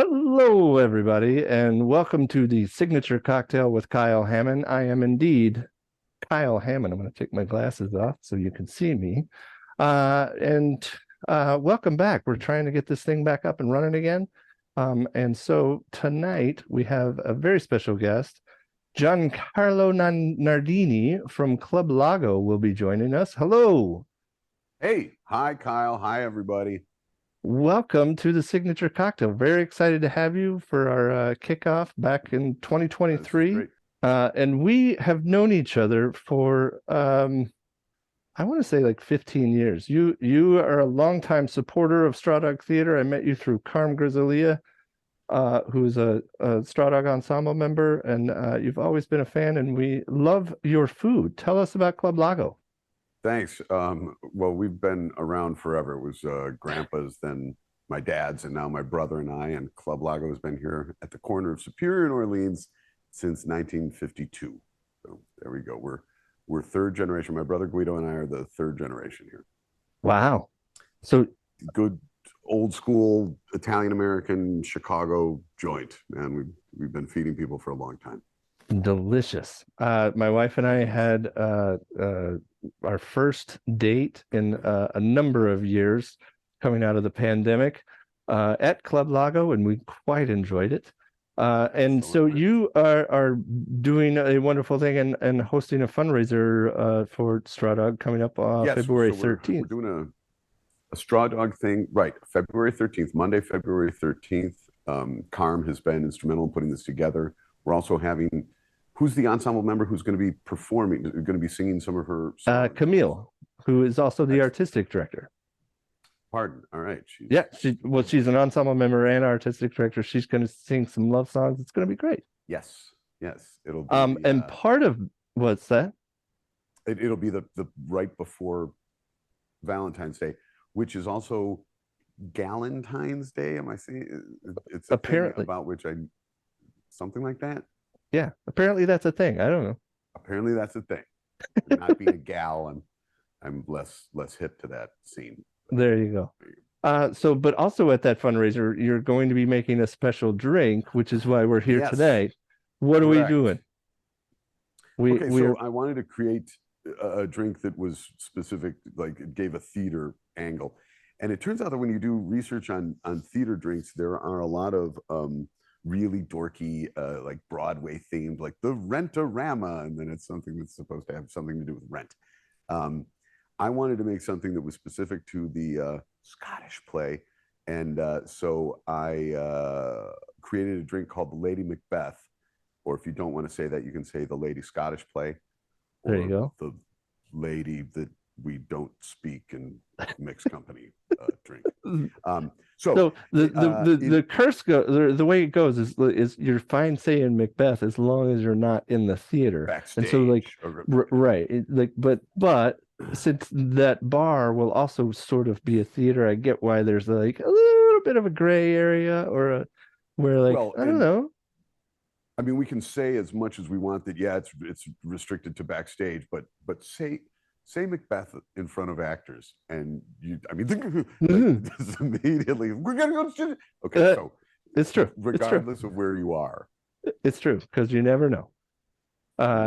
Hello, everybody, and welcome to the Signature Cocktail with Kyle Hammond. I am indeed Kyle Hammond. I'm going to take my glasses off so you can see me. And welcome back. We're trying to get this thing back up and running again. And so tonight we have a very special guest. Giancarlo Nardini from Club Lago will be joining us. Hello. Hey, hi, Kyle. Hi, everybody. Welcome to the Signature Cocktail. Very excited to have you for our kickoff back in 2023. And we have known each other for, I want to say like 15 years. You are a longtime supporter of Straw Dog Theater. I met you through Carm Grisalia, who's a Straw Dog Ensemble member, and you've always been a fan, and we love your food. Tell us about Club Lago. Thanks. Well, we've been around forever. It was Grandpa's, then my dad's, and now my brother and I. And Club Lago has been here at the corner of Superior and Orleans since 1952. So there we go. We're third generation. My brother Guido and I are the third generation here. Wow. So good old school Italian American Chicago joint, man. We've been feeding people for a long time. Delicious. My wife and I had our first date in a number of years coming out of the pandemic at Club Lago, and we quite enjoyed it. And so you are doing a wonderful thing and hosting a fundraiser for Straw Dog coming up February 13th. We're doing a Straw Dog thing, right? February 13th, Monday, February 13th. Carm has been instrumental in putting this together. We're also having, who's the ensemble member who's going to be performing, going to be singing some of her songs? Camille, who is also the artistic director. Pardon. All right. She's an ensemble member and artistic director. She's going to sing some love songs. It's going to be great. Yes. It'll be. And part of what's that? It'll be the right before Valentine's Day, which is also Galentine's Day. Am I saying it's apparently about which something like that? Yeah, apparently that's a thing. I don't know. Apparently that's a thing. Not being a gal, and I'm less hip to that scene. There you go. But also at that fundraiser, you're going to be making a special drink, which is why we're here today. What are we doing? So I wanted to create a drink that was specific, like it gave a theater angle. And it turns out that when you do research on theater drinks, there are a lot of really dorky, like Broadway themed, like the Rent-A-Rama, and then it's something that's supposed to have something to do with rent. I wanted to make something that was specific to the Scottish play, and so I created a drink called the Lady Macbeth, or if you don't want to say that, you can say the Lady Scottish play. There you go. The lady that we don't speak in mixed company drink. So the curse the way it goes is you're fine saying Macbeth as long as you're not in the theater. Backstage, and so right, but since that bar will also sort of be a theater, I get why there's like a little bit of a gray area I don't know. I mean, we can say as much as we want that, yeah, it's restricted to backstage, but say Macbeth in front of actors, and immediately we're gonna go. Okay, so it's true. Regardless of where you are, it's true because you never know.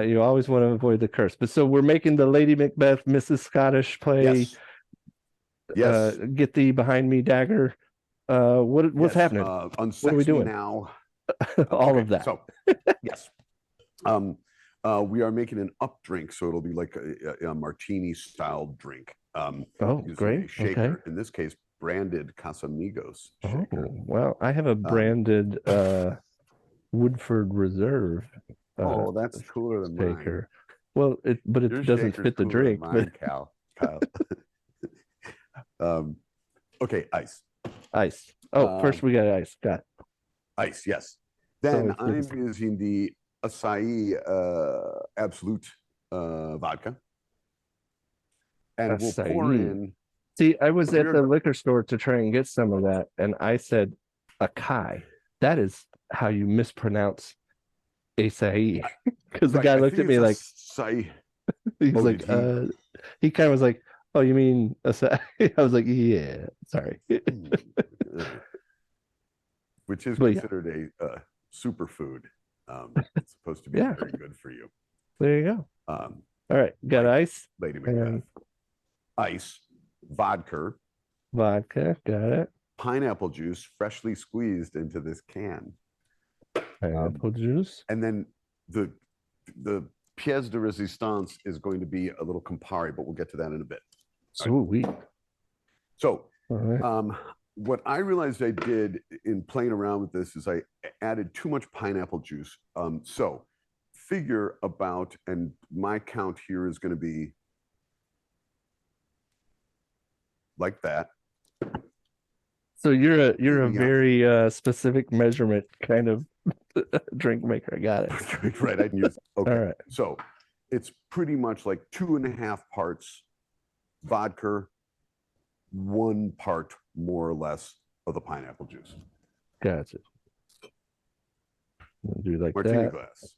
You always want to avoid the curse. But so we're making the Lady Macbeth, Mrs. Scottish play. Yes. Get thee behind me, dagger. What's happening? What are we doing now? All of that. So yes. We are making an up drink, so it'll be like a martini style drink. Great. Shaker. Okay. In this case, branded Casamigos shaker. Oh, well, I have a branded Woodford Reserve. That's cooler than shaker. Mine. Well, but it doesn't fit the drink. Mine, Kyle. Okay, ice. First we got ice. Got ice. Yes. Then I'm using the Acai Absolute vodka, and we'll pour in. See, I was at the liquor store to try and get some of that, and I said acai. That is how you mispronounce acai, because the guy looked at me like he's like he kind of was like, oh, you mean acai? I was like, yeah, sorry. which is But considered a superfood. It's supposed to be yeah, very good for you. there you go. All right, got like ice, Lady Macbeth. Ice, vodka, got it. pineapple juice freshly squeezed into this can. Pineapple juice. And then the pièce de résistance is going to be a little Campari, but we'll get to that in a bit. Sweet. So what I realized I did in playing around with this is I added too much pineapple juice. So figure about, and my count here is going to be like that. So you're a very specific measurement kind of drink maker. I got it. Right. I can use. Okay. All right. So it's pretty much like 2.5 parts vodka, 1 part more or less of the pineapple juice. Gotcha. We'll do like Martini that. glass.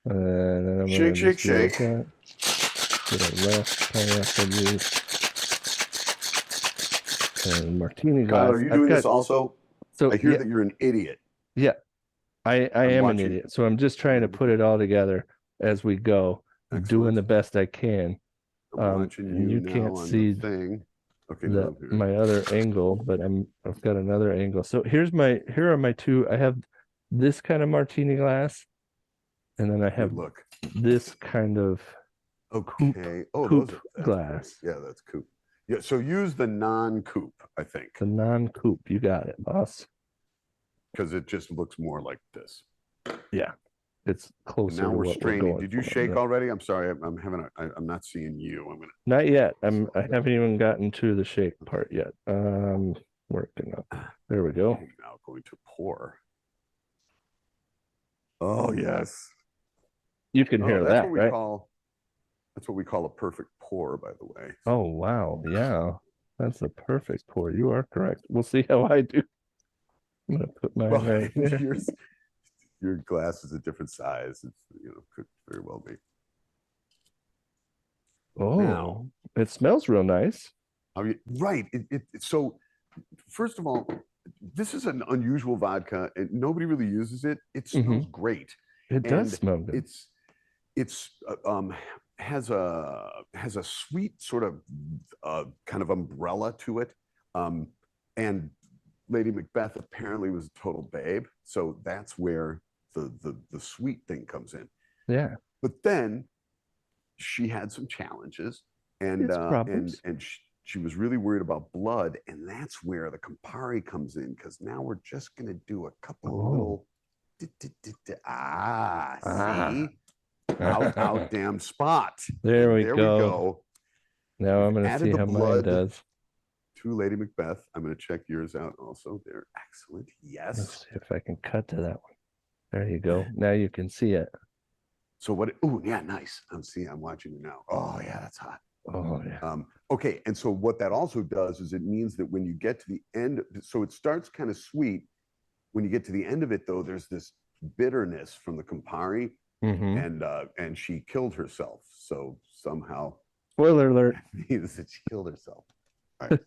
And then I'm shake, shake, shake. Get a less pineapple juice. And martini glass. Kyle, are you doing this also? So I hear that you're an idiot. Yeah, I am an idiot. So I'm just trying to put it all together as we go. I'm doing the best I can. I'm watching you can't see the thing. Okay, my other angle, but I've got another angle. So here are my two. I have this kind of martini glass, and then I have this kind of coupe glass. Yeah, that's coupe. Yeah, so use the non-coupe, I think. The non-coupe, you got it, boss. Because it just looks more like this. Yeah, it's closer. Now we're straining. Did you shake already? I'm sorry, I'm not seeing you. Not yet. I haven't even gotten to the shake part yet. Working up. There we go. I'm now going to pour. Oh yes. You can hear that, right? That's what we call a perfect pour, by the way. Oh wow, yeah, that's a perfect pour. You are correct. We'll see how I do. I'm gonna put my right here. Your glass is a different size. It's could very well be. Oh, now, it smells real nice. Right. So first of all, this is an unusual vodka, and nobody really uses it. It smells great. It does smell good. It's has a sweet sort of kind of umbrella to it, and Lady Macbeth apparently was a total babe, so that's where the sweet thing comes in. Yeah, but then she had some challenges, and she was really worried about blood, and that's where the Campari comes in, because now we're just gonna do a couple of little see. Out damn spot. There we go. Now I'm going to see how mine does. To Lady Macbeth. I'm going to check yours out also. They're excellent. Yes. Let's see if I can cut to that one. There you go. Now you can see it. So what? Oh, yeah, nice. I'm watching it now. Oh, yeah, that's hot. Oh, yeah. Okay, and so what that also does is it means that when you get to the end, so it starts kind of sweet. When you get to the end of it, though, there's this bitterness from the Campari. And she killed herself. So somehow, spoiler alert, means that she killed herself. All right.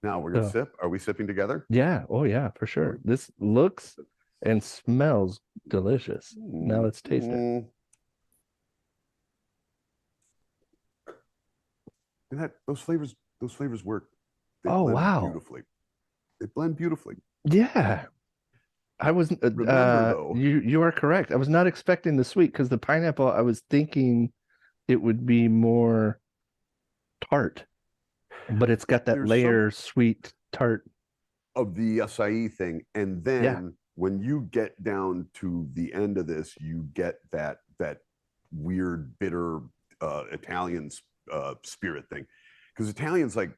Now we're gonna sip. Are we sipping together? Yeah. Oh yeah, for sure. This looks and smells delicious. Now let's taste it. And those flavors work. They blend beautifully. They blend beautifully. Yeah. I wasn't. You are correct. I was not expecting the sweet, because the pineapple, I was thinking it would be more tart, but it's got that layer sweet tart of the acai thing, and then when you get down to the end of this, you get that weird bitter Italian spirit thing, because Italians, like,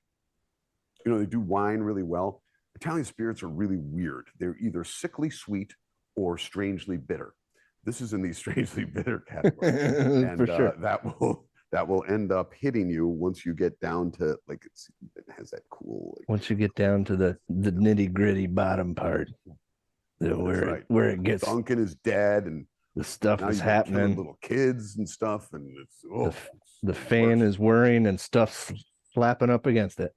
they do wine really well. Italian spirits are really weird. They're either sickly sweet or strangely bitter. This is in the strangely bitter category, and for sure. that will end up hitting you once you get down to, like, it has that cool. Like, once you get down to the nitty gritty bottom part, where it gets. Duncan is dead, and the stuff is happening. Little kids and stuff, and the fan is whirring and stuff flapping up against it.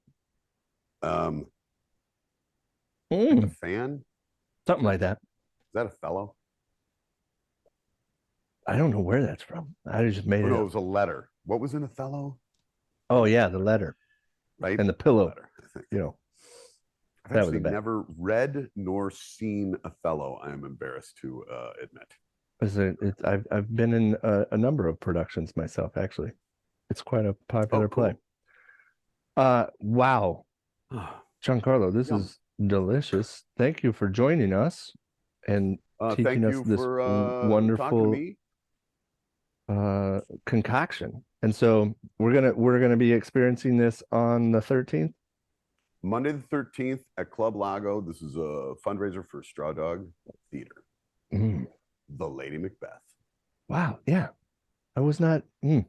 A fan? Something like that. Is that a fellow? I don't know where that's from. I just made it No, up. it was a letter. What was in Othello? Oh yeah, the letter. Right? And the pillow. Letter, I think. You know. I've actually never read nor seen Othello, I am embarrassed to admit. I've been in a number of productions myself, actually. It's quite a popular play. Wow. Giancarlo, this is delicious. Thank you for joining us and teaching us this wonderful concoction. And so we're gonna be experiencing this on the 13th. Monday the 13th at Club Lago. This is a fundraiser for Straw Dog Theater. The Lady Macbeth. Wow. Yeah. I was not. That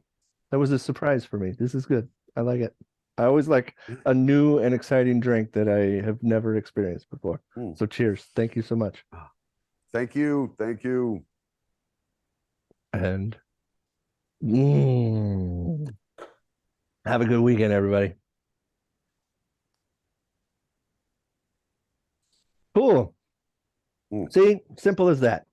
was a surprise for me. This is good. I like it. I always like a new and exciting drink that I have never experienced before. So cheers. Thank you so much. Thank you. Thank you. And have a good weekend, everybody. Cool. See, simple as that.